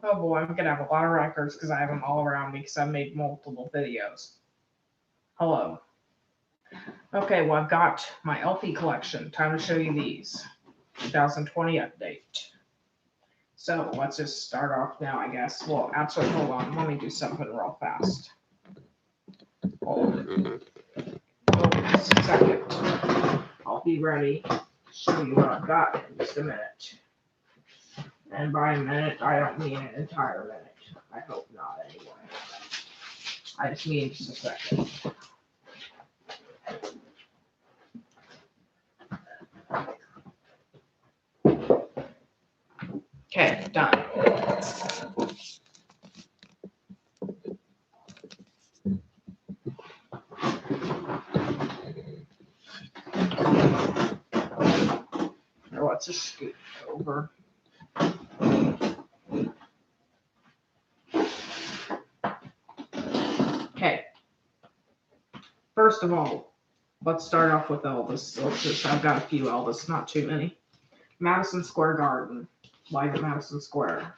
Oh boy, I'm gonna have a lot of records because I have them all around me because I've made multiple videos. Hello. Okay, well, I've got my LP collection. Time to show you these. 2020 update. So let's just start off now, I guess. Well, actually, hold on. Let me do something real fast. Hold just a second. I'll be ready to show you what I've got in just a minute. And by a minute, I don't mean an entire minute. I hope not, anyway. I just mean just a second. Okay, done. Now let's just scoot over. Okay. First of all, let's start off with Elvis. I've got a few Elvis, not too many. Madison Square Garden, live at Madison Square.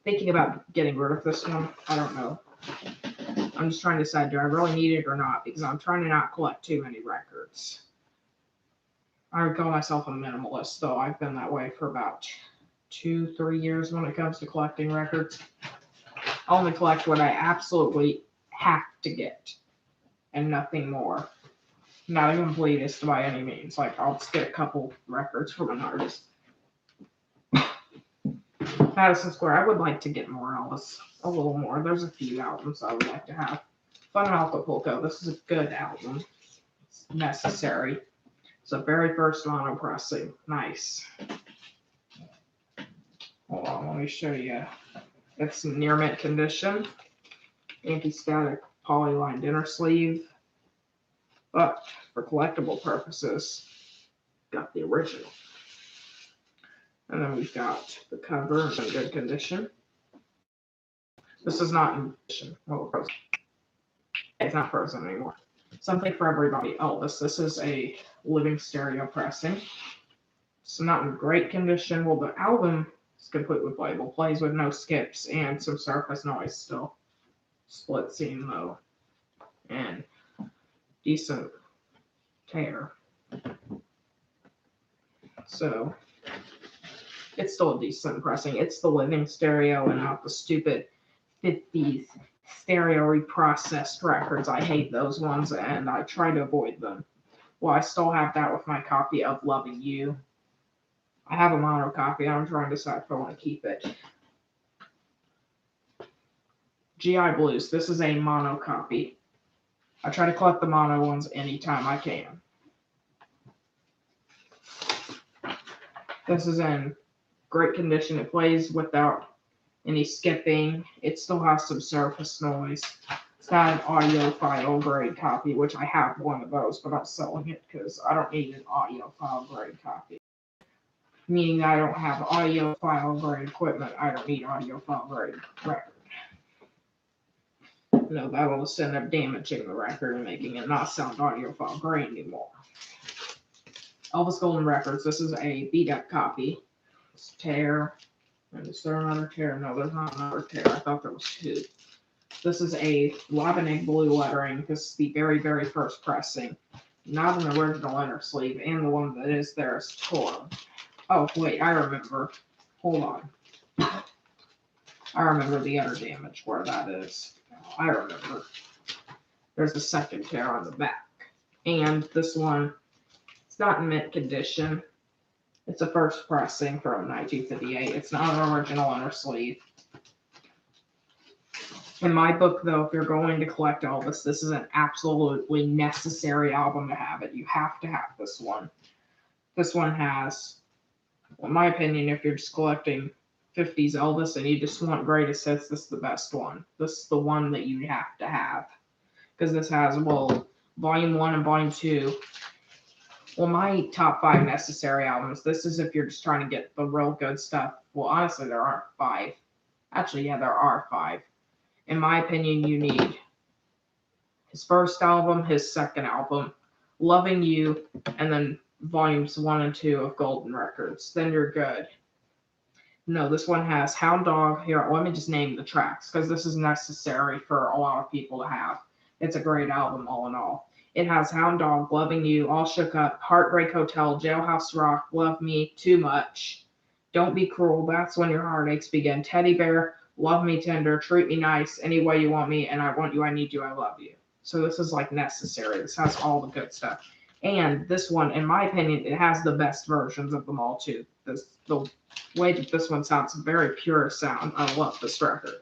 Thinking about getting rid of this one. I don't know. I'm just trying to decide, do I really need it or not? Because I'm trying to not collect too many records. I would call myself a minimalist, though I've been that way for about 2-3 years when it comes to collecting records. I only collect what I absolutely have to get and nothing more. Not a completist by any means. Like, I'll just get a couple records from an artist. Madison Square, I would like to get more Elvis. A little more. There's a few albums I would like to have. Fun Acapulco. This is a good album. It's necessary. It's the very first mono pressing. Nice. Hold on, let me show you. It's near mint condition. Anti-static poly-lined inner sleeve. But for collectible purposes, got the original. And then we've got the cover in good condition. This is not in condition. Well, frozen. It's not frozen anymore. Something for everybody. Elvis. This is a living stereo pressing. It's not in great condition. Well, the album is completely playable. Plays with no skips and some surface noise still. Split seam though. And decent tear. So it's still a decent pressing. It's the living stereo and not the stupid 50s stereo reprocessed records. I hate those ones and I try to avoid them. Well, I still have that with my copy of Loving You. I have a mono copy. I'm trying to decide if I want to keep it. GI Blues. This is a mono copy. I try to collect the mono ones anytime I can. This is in great condition. It plays without any skipping. It still has some surface noise. It's not an audiophile grade copy, which I have one of those, but I'm selling it because I don't need an audiophile grade copy. Meaning that I don't have audiophile grade equipment. I don't need audiophile grade record. No, that'll just end up damaging the record and making it not sound audiophile grade anymore. Elvis Golden Records. This is a beat-up copy. It's tear. And is there another tear? No, there's not another tear. I thought there was two. This is a Labanig blue lettering. This is the very, very first pressing. Not an original inner sleeve, and the one that is there is torn. Oh, wait, I remember. Hold on. I remember the other damage where that is. I remember. There's a second tear on the back. And this one, it's not in mint condition. It's a first pressing from 1958. It's not an original inner sleeve. In my book, though, if you're going to collect Elvis, this is an absolutely necessary album to have it. You have to have this one. This one has, in my opinion, if you're just collecting 50s Elvis and you just want greatest hits, this is the best one. This is the one that you have to have. Because this has, well, Volume 1 and Volume 2. Well, my top 5 necessary albums. This is if you're just trying to get the real good stuff. Well, honestly, there aren't 5. Actually, yeah, there are 5. In my opinion, you need his first album, his second album, Loving You, and then Volumes 1 and 2 of Golden Records. Then you're good. No, this one has Hound Dog. Here, let me just name the tracks because this is necessary for a lot of people to have. It's a great album, all in all. It has Hound Dog, Loving You, All Shook Up, Heartbreak Hotel, Jailhouse Rock, Love Me, Too Much, Don't Be Cruel, That's When Your Heartaches Begin, Teddy Bear, Love Me Tender, Treat Me Nice, Any Way You Want Me, and I Want You, I Need You, I Love You. So this is like necessary. This has all the good stuff. And this one, in my opinion, it has the best versions of them all too. The way that this one sounds, very pure sound. I love this record.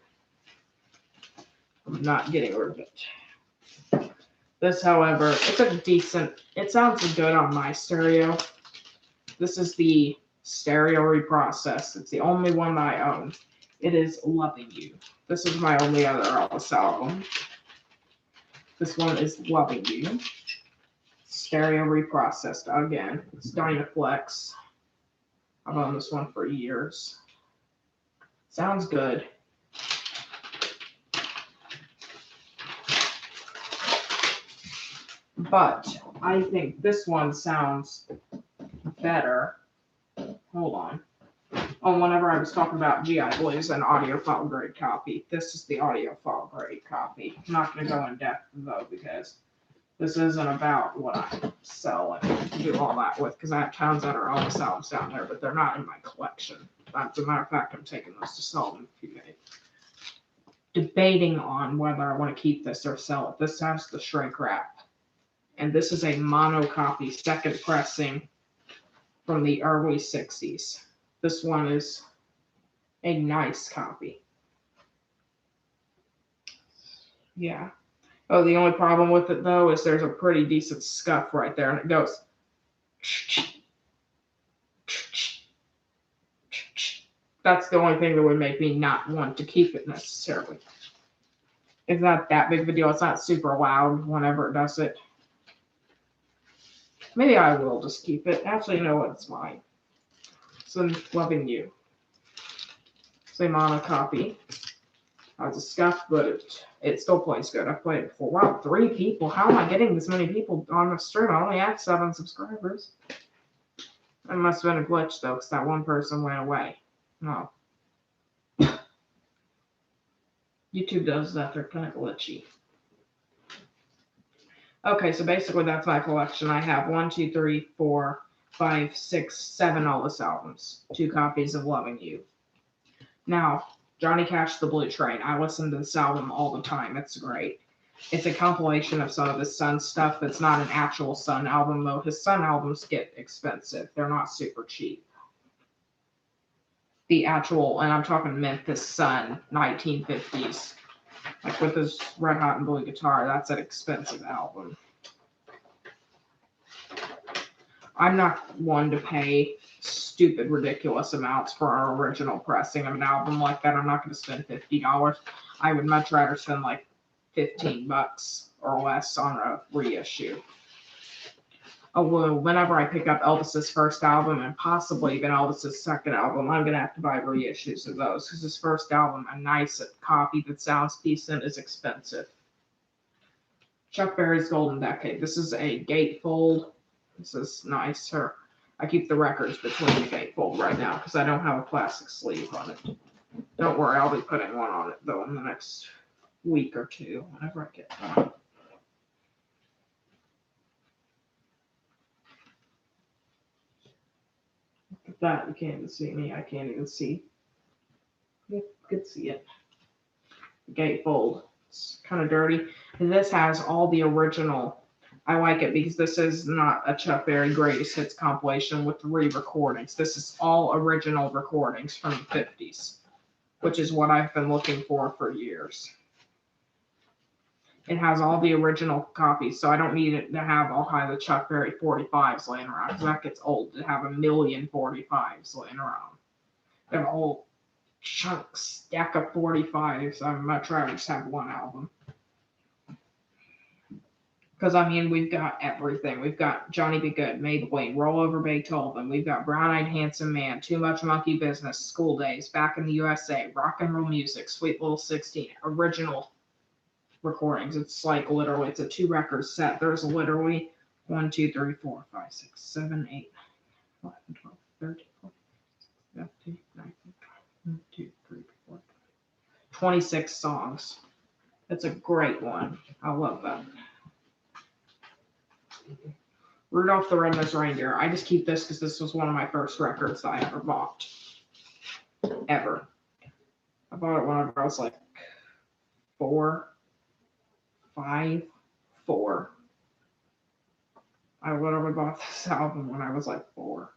I'm not getting rid of it. This, however, it's a decent, it sounds good on my stereo. This is the stereo reprocessed. It's the only one that I own. It is Loving You. This is my only other Elvis album. This one is Loving You. Stereo reprocessed again. It's Dynaflex. I've owned this one for years. Sounds good. But I think this one sounds better. Hold on. Oh, whenever I was talking about GI Blues and audiophile grade copy, this is the audiophile grade copy. I'm not going to go in depth though because this isn't about what I sell and do all that with because I have tons that are on the albums down there, but they're not in my collection. As a matter of fact, I'm taking those to sell them in a few days. Debating on whether I want to keep this or sell it. This has the shrink wrap. And this is a mono copy, second pressing from the early 60s. This one is a nice copy. Yeah. Oh, the only problem with it though is there's a pretty decent scuff right there, and it goes. That's the only thing that would make me not want to keep it necessarily. It's not that big of a deal. It's not super loud whenever it does it. Maybe I will just keep it. Actually, you know what? It's mine. So, Loving You. It's a mono copy. It's a scuff, but it still plays good. I've played it before. Wow, 3 people. How am I getting this many people on the stream? I only have 7 subscribers. That must have been a glitch, though, because that one person went away. No. YouTube does that. They're kind of glitchy. Okay, so basically that's my collection. I have 1, 2, 3, 4, 5, 6, 7 Elvis albums. 2 copies of Loving You. Now, Johnny Cash, The Blue Train. I listen to this album all the time. It's great. It's a compilation of some of his son's stuff. It's not an actual Son album, though. His Son albums get expensive. They're not super cheap. The actual, and I'm talking Memphis Son, 1950s. Like with his Red Hot and Blue guitar, that's an expensive album. I'm not one to pay stupid, ridiculous amounts for an original pressing of an album like that. I'm not going to spend $50. I would much rather spend like $15 or less on a reissue. Oh, well, whenever I pick up Elvis's first album and possibly even Elvis's second album, I'm going to have to buy reissues of those because his first album, a nice copy that sounds decent, is expensive. Chuck Berry's Golden Decade. This is a gatefold. This is nicer. I keep the records between the gatefold right now because I don't have a plastic sleeve on it. Don't worry, I'll be putting one on it though in the next week or two whenever I get one. That you can't even see me. I can't even see. You could see it. Gatefold. It's kind of dirty. And this has all the original. I like it because this is not a Chuck Berry greatest hits compilation with re-recordings. This is all original recordings from the 50s, which is what I've been looking for years. It has all the original copies, so I don't need it to have all kind of the Chuck Berry 45s laying around because that gets old to have a million 45s laying around. They have a whole chunk stack of 45s. I'm much rather just have one album. Because, I mean, we've got everything. We've got Johnny B. Good, Maybelline, Roll Over Beethoven. We've got Brown Eyed Handsome Man, Too Much Monkey Business, School Days, Back in the USA, Rock and Roll Music, Sweet Little 16, original recordings. It's like literally, it's a 2-record set. There's literally 1, 2, 3, 4, 5, 6, 7, 8, 11, 12, 13, 14, 15, 16, 17, 19, 1, 2, 3, 4, 26 songs. It's a great one. I love that. Rudolph the Red-Nosed Reindeer. I just keep this because this was one of my first records that I ever bought. Ever. I bought it when I was like 4, 5, 4. I literally bought this album when I was like 4.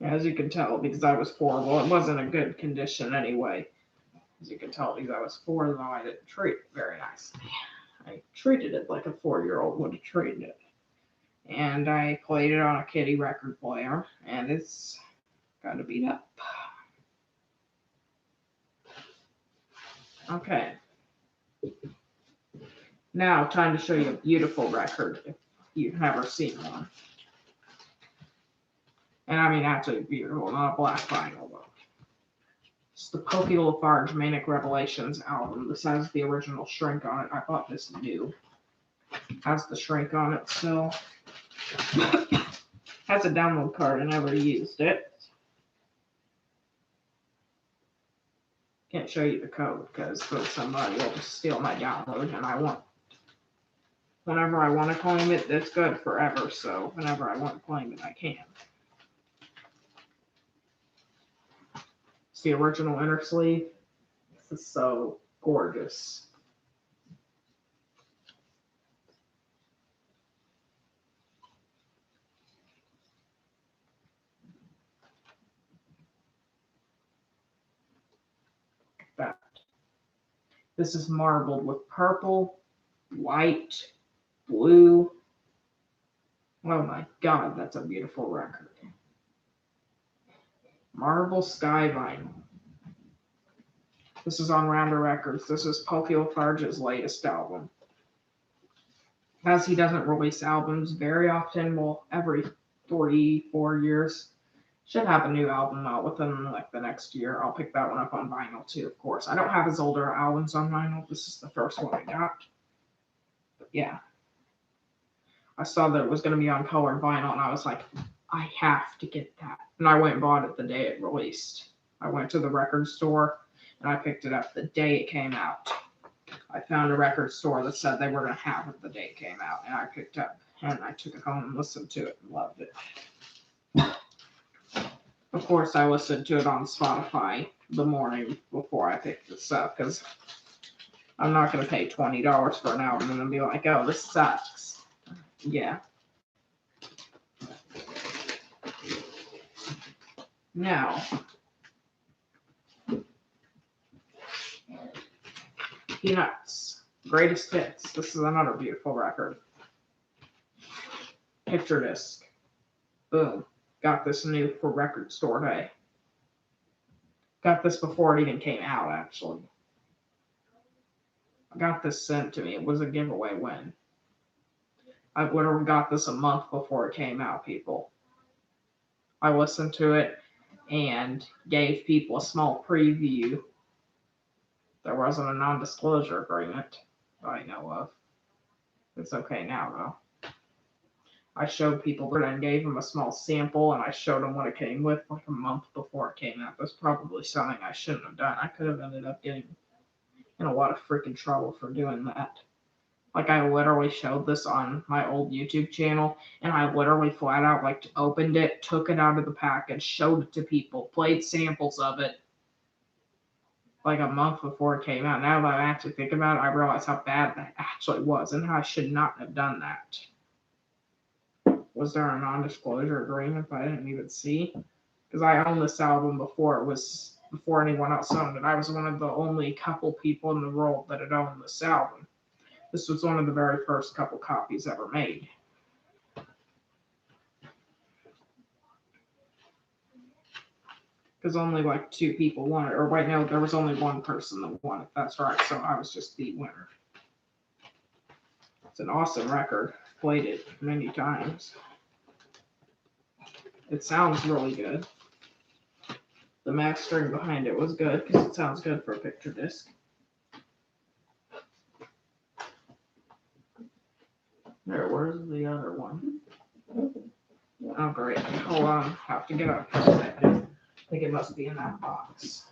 As you can tell, because I was 4, well, it wasn't a good condition anyway. As you can tell, because I was 4, though, I didn't treat it very nicely. I treated it like a 4-year-old would have treated it. And I played it on a kiddie record player, and it's got to beat up. Okay. Now, time to show you a beautiful record if you've never seen one. And I mean, actually beautiful, not a black vinyl, though. It's the Pokey Lafarge Manic Revelations album. This has the original Shrink on it. I bought this new. Has the Shrink on it still. Has a download card. I never used it. Can't show you the code because somebody will just steal my download, and I want. Whenever I want to claim it, it's good forever. So whenever I want to claim it, I can. It's the original inner sleeve. This is so gorgeous. That. This is marbled with purple, white, blue. Oh my God, that's a beautiful record. Marble Sky Vinyl. This is on Rounder Records. This is Pokey Lafarge's latest album. As he doesn't release albums very often, well, every 3-4 years, should have a new album out within like the next year. I'll pick that one up on vinyl too, of course. I don't have his older albums on vinyl. This is the first one I got. But yeah. I saw that it was going to be on colored vinyl, and I was like, I have to get that. And I went and bought it the day it released. I went to the record store, and I picked it up the day it came out. I found a record store that said they were going to have it the day it came out, and I picked up, and I took it home and listened to it and loved it. Of course, I listened to it on Spotify the morning before I picked this up, because I'm not going to pay $20 for an album and then be like, oh, this sucks. Yeah. Now, Peanuts, Greatest Hits. This is another beautiful record. Picture disc. Boom. Got this new for Record Store Day. Got this before it even came out, actually. I got this sent to me. It was a giveaway win. I literally got this a month before it came out, people. I listened to it and gave people a small preview. There wasn't a non-disclosure agreement that I know of. It's okay now, though. I showed people and gave them a small sample, and I showed them what it came with like a month before it came out. That's probably something I shouldn't have done. I could have ended up getting in a lot of freaking trouble for doing that. Like, I literally showed this on my old YouTube channel, and I literally flat out, like, opened it, took it out of the package, showed it to people, played samples of it, like, a month before it came out. Now that I actually think about it, I realize how bad that actually was, and how I should not have done that. Was there a non-disclosure agreement that I didn't even see? Because I owned this album before anyone else owned it. I was one of the only couple people in the world that had owned this album. This was one of the very first couple copies ever made. Because only like 2 people won it. Or wait, no, there was only 1 person that won it. That's right. So I was just the winner. It's an awesome record. Played it many times. It sounds really good. The mastering behind it was good because it sounds good for a picture disc. There, where's the other one? Oh, great. Hold on. Have to get up for a second. I think it must be in that box.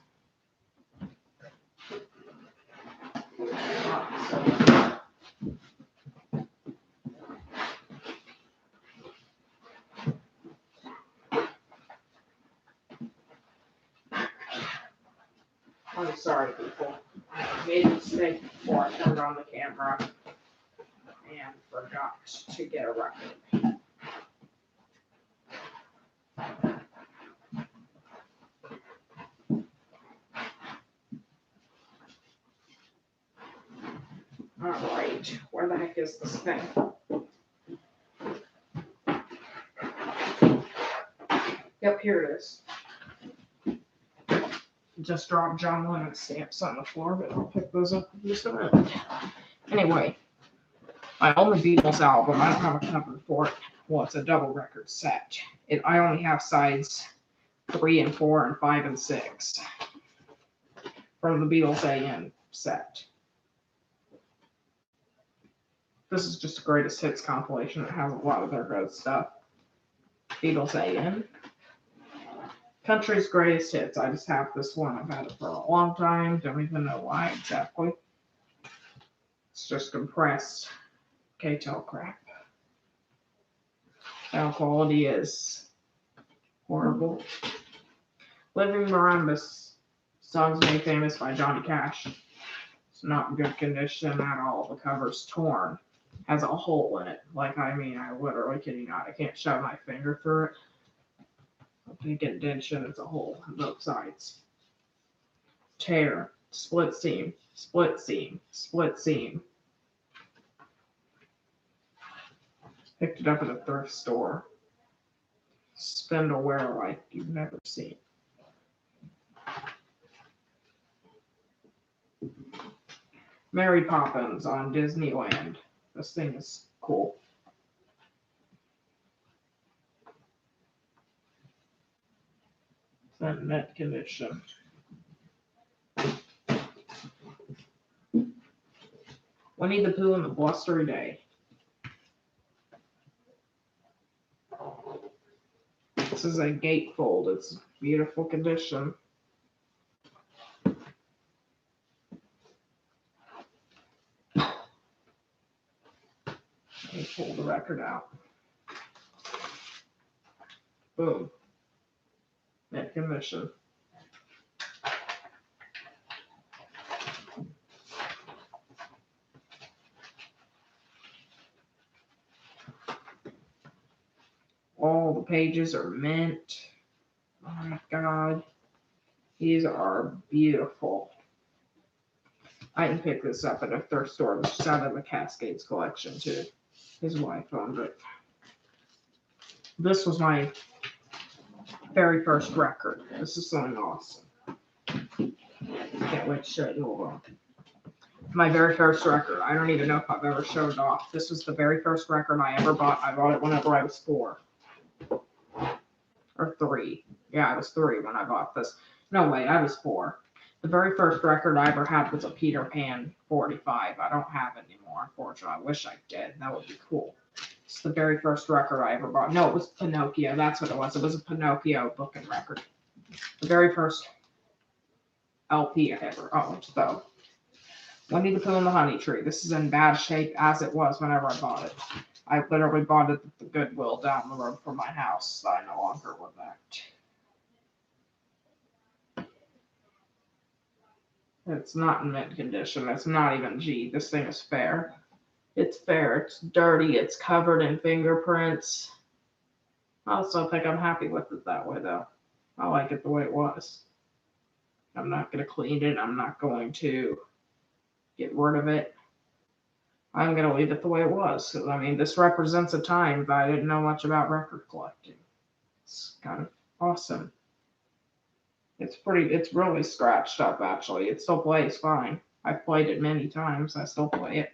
I'm sorry, people. I made a mistake before I turned on the camera and forgot to get a record. Alright, where the heck is this thing? Yep, here it is. Just dropped John Lennon stamps on the floor, but I'll pick those up in just a minute. Anyway, my only Beatles album, I don't have a cover for it. Well, it's a double record set. I only have sides 3 and 4 and 5 and 6 from the Beatles AM set. This is just a greatest hits compilation. It has a lot of their good stuff. Beatles AM. Country's greatest hits. I just have this one. I've had it for a long time. Don't even know why exactly. It's just compressed K-Tel crap. Sound quality is horrible. Living Marimbas. Songs made famous by Johnny Cash. It's not in good condition at all. The cover's torn. Has a hole in it. I literally kid you not. I can't shove my finger through it. I think indentation, it's a hole on both sides. Tear. Split seam. Split seam. Split seam. Picked it up at a thrift store. Spindle wear like you've never seen. Mary Poppins on Disneyland. This thing is cool. It's in mint condition. Winnie the Pooh and the Blustery Day. This is a gatefold. It's beautiful condition. Let me pull the record out. Boom. Mint condition. All the pages are mint. Oh my god. These are beautiful. I can pick this up at a thrift store. This is out of the Cascades collection too. His wife owned it. This was my very first record. This is something awesome. Can't wait to show you all. My very first record. I don't even know if I've ever showed it off. This was the very first record I ever bought. I bought it whenever I was 4. Or 3. Yeah, I was 3 when I bought this. No, wait, I was 4. The very first record I ever had was a Peter Pan 45. I don't have it anymore, unfortunately. I wish I did. That would be cool. It's the very first record I ever bought. No, it was Pinocchio. That's what it was. It was a Pinocchio booking record. The very first LP I ever owned. So, Winnie the Pooh and the Honey Tree. This is in bad shape as it was whenever I bought it. I literally bought it at the Goodwill down the road from my house. So I no longer live that. It's not in mint condition. It's not even G. This thing is fair. It's fair. It's dirty. It's covered in fingerprints. I also think I'm happy with it that way, though. I like it the way it was. I'm not going to clean it. I'm not going to get rid of it. I'm going to leave it the way it was. Because, I mean, this represents a time that I didn't know much about record collecting. It's kind of awesome. It's really scratched up, actually. It still plays fine. I've played it many times. I still play it.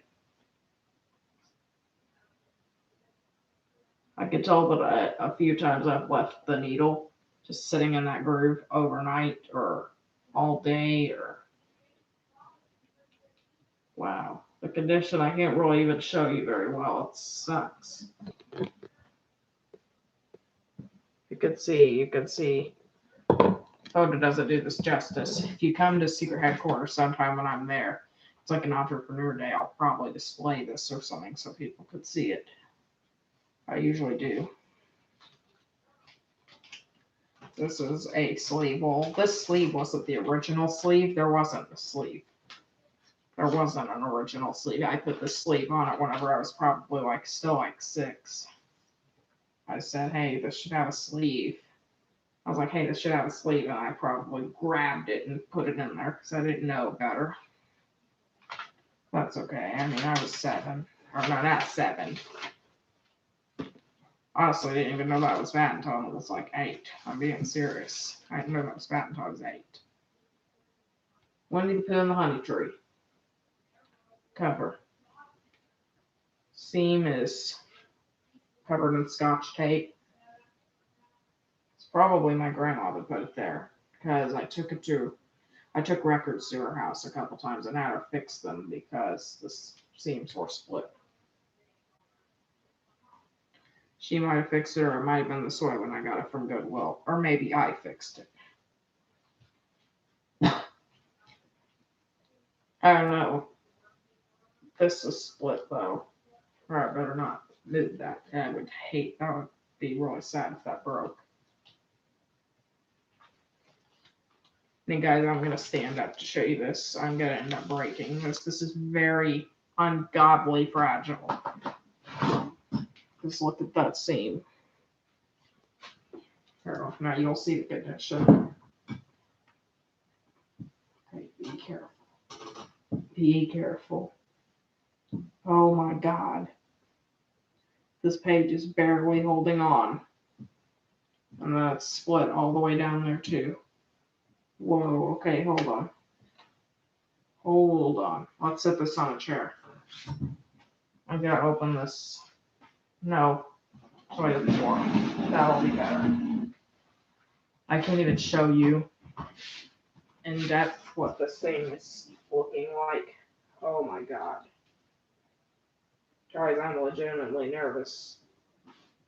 I can tell that a few times I've left the needle just sitting in that groove overnight or all day or wow. The condition I can't really even show you very well. It sucks. could see. Photo doesn't do this justice. If you come to secret headquarters sometime when I'm there, it's like an entrepreneur day. I'll probably display this or something so people could see it. I usually do. This is a sleeve. Well, this sleeve wasn't the original sleeve. There wasn't a sleeve. There wasn't an original sleeve. I put the sleeve on it whenever I was probably still like 6. I said, hey, this should have a sleeve. I was like, hey, this should have a sleeve. And I probably grabbed it and put it in there because I didn't know better. That's okay. I mean, I was 7. Or no, not 7. Honestly, I didn't even know that was bad until it was like 8. I'm being serious. I didn't know that was bad until I was 8. When did you put in the honey tree? Cover. Seam is covered in Scotch tape. It's probably my grandma that put it there because I took records to her house a couple times and had her fix them because the seams were split. She might have fixed it, or it might have been this way when I got it from Goodwill, or maybe I fixed it. I don't know. This is split though. Or I better not move that. I would hate that. Would be really sad if that broke. And guys, I'm gonna stand up to show you this. I'm gonna end up breaking this. This is very ungodly fragile. Just look at that seam. Here, now you'll see the condition. Okay, be careful. Be careful. Oh my God. This page is barely holding on. And that's split all the way down there too. Whoa, okay, hold on. Hold on. Let's set this on a chair. I gotta open this. No. Sorry, before. That'll be better. I can't even show you in depth what this thing is looking like. Oh my God. Guys, I'm legitimately nervous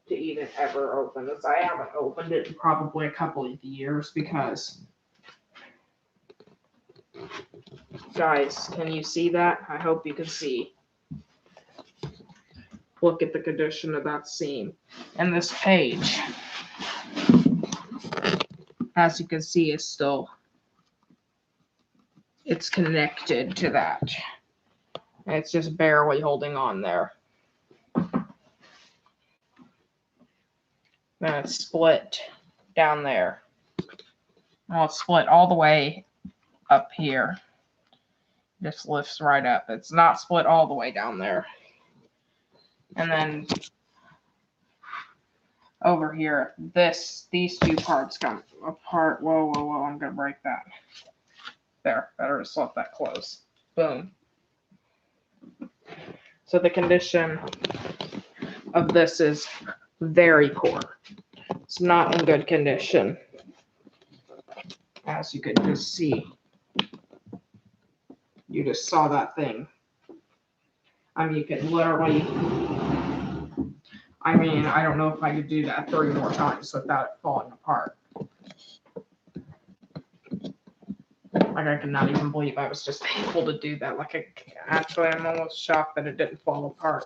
to even ever open this. I haven't opened it in probably a couple of years because, guys, can you see that? I hope you can see. Look at the condition of that seam. And this page, as you can see, is still, it's connected to that. It's just barely holding on there. Then it's split down there. Well, it's split all the way up here. Just lifts right up. It's not split all the way down there. And then over here, these two parts come apart. Whoa, whoa, whoa, I'm gonna break that. There, better just let that close. Boom. So the condition of this is very poor. It's not in good condition. As you can just see. You just saw that thing. I mean, you could literally, I mean, I don't know if I could do that 3 more times without it falling apart. Like, I could not even believe I was just able to do that. Like, actually, I'm almost shocked that it didn't fall apart.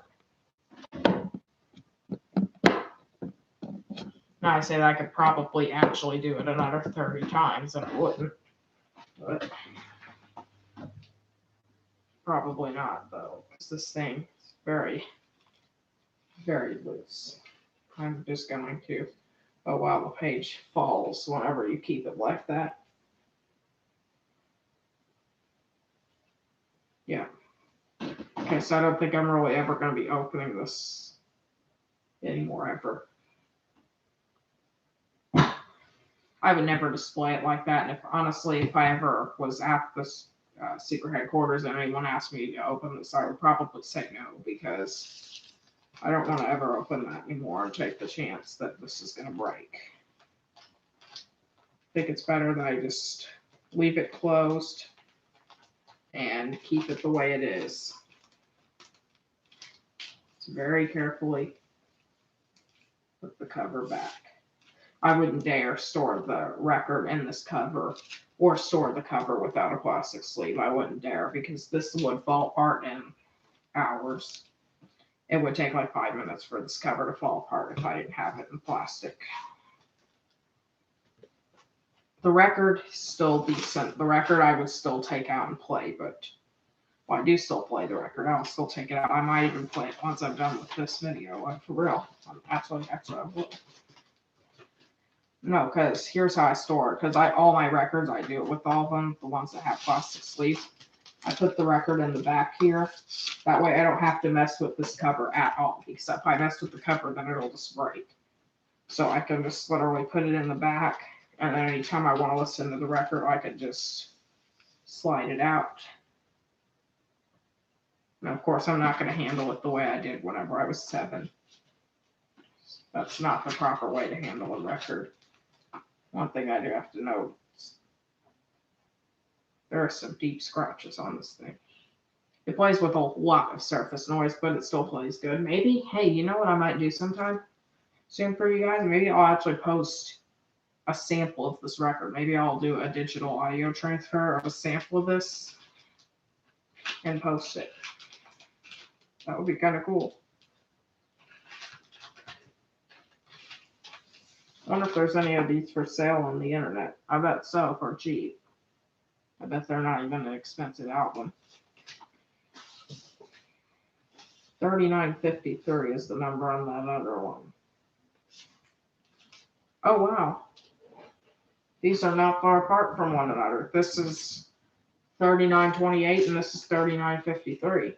Now, I say that I could probably actually do it another 30 times and it wouldn't. But probably not, though, because this thing is very, very loose. I'm just going to, oh wow, the page falls whenever you keep it like that. Yeah. Okay, so I don't think I'm really ever going to be opening this anymore, ever. I would never display it like that. And if I ever was at this secret headquarters and anyone asked me to open this, I would probably say no, because I don't want to ever open that anymore and take the chance that this is going to break. I think it's better that I just leave it closed and keep it the way it is. So very carefully put the cover back. I wouldn't dare store the record in this cover or store the cover without a plastic sleeve. I wouldn't dare because this would fall apart in hours. It would take like 5 minutes for this cover to fall apart if I didn't have it in plastic. The record still decent. The record I would still take out and play, but well, I do still play the record. I'll still take it out. I might even play it once I'm done with this video. Like for real. Actually, I will. No, because here's how I store it. Because all my records, I do it with all of them, the ones that have plastic sleeves. I put the record in the back here. That way I don't have to mess with this cover at all. Because if I mess with the cover, then it'll just break. So I can just literally put it in the back. And then anytime I want to listen to the record, I can just slide it out. And of course, I'm not going to handle it the way I did whenever I was 7. That's not the proper way to handle a record. One thing I do have to know, there are some deep scratches on this thing. It plays with a lot of surface noise, but it still plays good. Maybe, hey, you know what I might do sometime soon for you guys? Maybe I'll actually post a sample of this record. Maybe I'll do a digital audio transfer of a sample of this and post it. That would be kind of cool. I wonder if there's any of these for sale on the internet. I bet so, for cheap. I bet they're not even an expensive album. $39.53 is the number on that other one. Oh, wow. These are not far apart from one another. This is $39.28 and this is $39.53.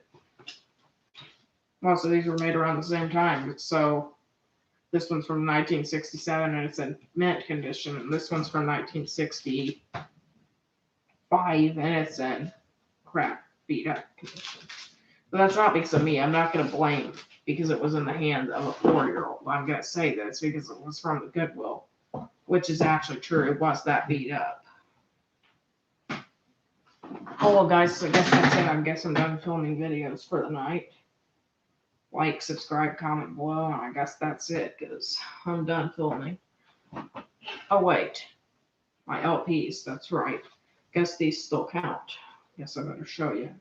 Most of these were made around the same time. So this one's from 1967 and it's in mint condition. And this one's from 1965 and it's in crap, beat up condition. But that's not because of me. I'm not going to blame because it was in the hands of a 4-year-old. I'm going to say this because it was from the Goodwill, which is actually true. It was that beat up. Oh, well, guys, I guess that's it. I guess I'm done filming videos for the night. Like, subscribe, comment below, and I guess that's it because I'm done filming. Oh, wait. My LPs, that's right. Guess these still count. Guess I better show you.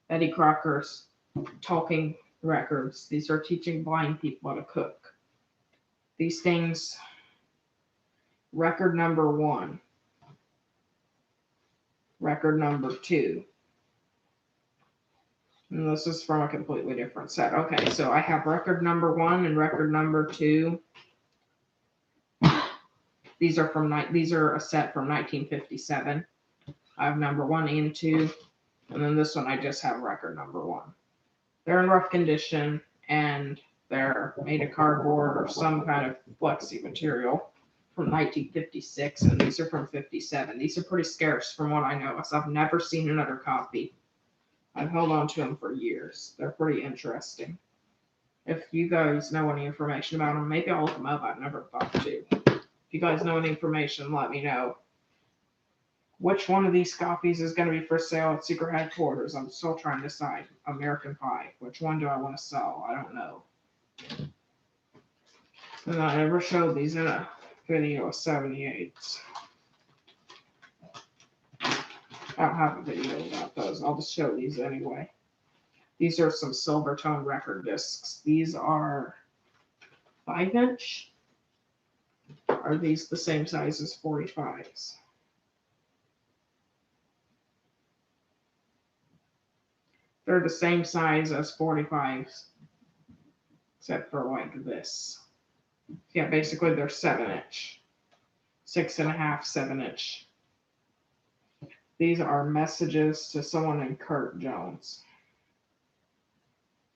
Eddie Crocker's Talking Records. These are teaching blind people how to cook. These things, record number 1, record number 2. And this is from a completely different set. Okay, so I have record number 1 and record number 2. These are a set from 1957. I have number 1 and 2. And then this one, I just have record number 1. They're in rough condition, and they're made of cardboard or some kind of flexi material from 1956, and these are from 57. These are pretty scarce from what I know, so I've never seen another copy. I've held on to them for years. They're pretty interesting. If you guys know any information about them, maybe I'll look them up. I've never thought to. If you guys know any information, let me know. Which one of these copies is going to be for sale at Secret Headquarters? I'm still trying to decide. American Pie. Which one do I want to sell? I don't know. And I never showed these in a video of 78s. I don't have a video about those. I'll just show these anyway. These are some Silvertone record discs. These are 5-inch. Are these the same size as 45s? They're the same size as 45s, except for like this. Yeah, basically they're 7-inch. 6.5, 7-inch. These are messages to someone named Kurt Jones.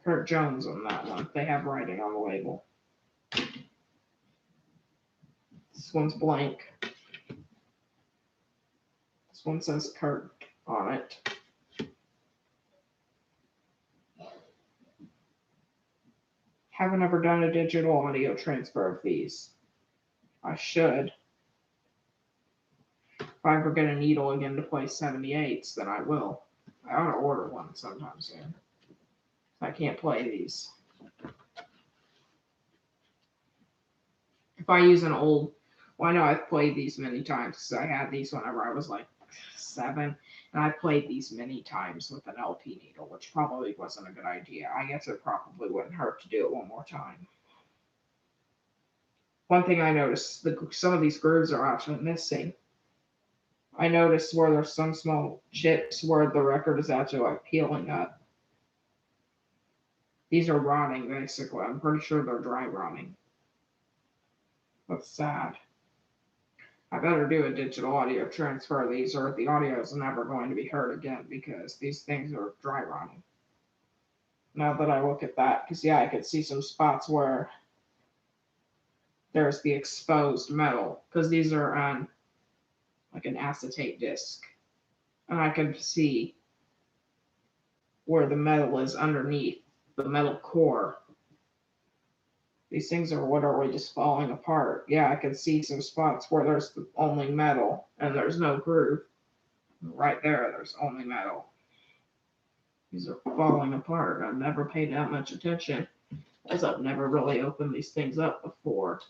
Kurt Jones on that one. They have writing on the label. This one's blank. This one says Kurt on it. Haven't ever done a digital audio transfer of these. I should. If I ever get a needle again to play 78s, then I will. I ought to order one sometime soon. I can't play these. If I use an old, well, I know I've played these many times because I had these whenever I was like 7, and I played these many times with an LP needle, which probably wasn't a good idea. I guess it probably wouldn't hurt to do it one more time. One thing I noticed, some of these grooves are actually missing. I noticed where there's some small chips where the record is actually like peeling up. These are rotting, basically. I'm pretty sure they're dry rotting. That's sad. I better do a digital audio transfer of these, or the audio is never going to be heard again because these things are dry rotting. Now that I look at that, because yeah, I could see some spots where there's the exposed metal, because these are on like an acetate disc, and I can see where the metal is underneath the metal core. These things are literally just falling apart. Yeah, I can see some spots where there's only metal and there's no groove. Right there's only metal. These are falling apart. I've never paid that much attention as I've never really opened these things up before.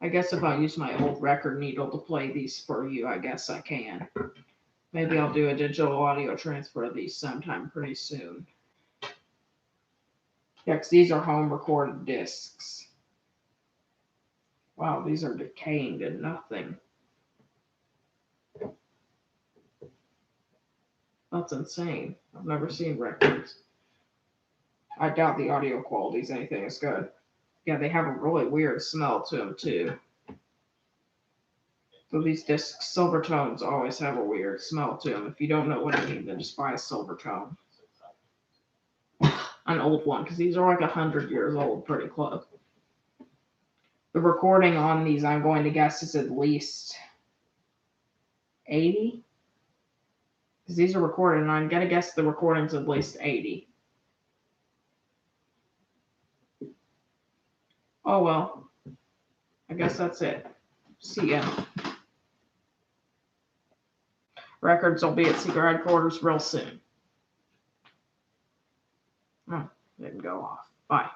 I guess if I use my old record needle to play these for you, I guess I can. Maybe I'll do a digital audio transfer of these sometime pretty soon. Yeah, because these are home recorded discs. Wow, these are decaying to nothing. That's insane. I've never seen records. I doubt the audio quality is anything as good. Yeah, they have a really weird smell to them, too. So these discs, Silvertones always have a weird smell to them. If you don't know what I mean, then just buy a Silvertone. An old one, because these are like 100 years old, pretty close. The recording on these, I'm going to guess, is at least 80. Because these are recorded, and I'm going to guess the recording's at least 80. Oh well. I guess that's it. See ya. Records will be at secret headquarters real soon. Oh, didn't go off. Bye.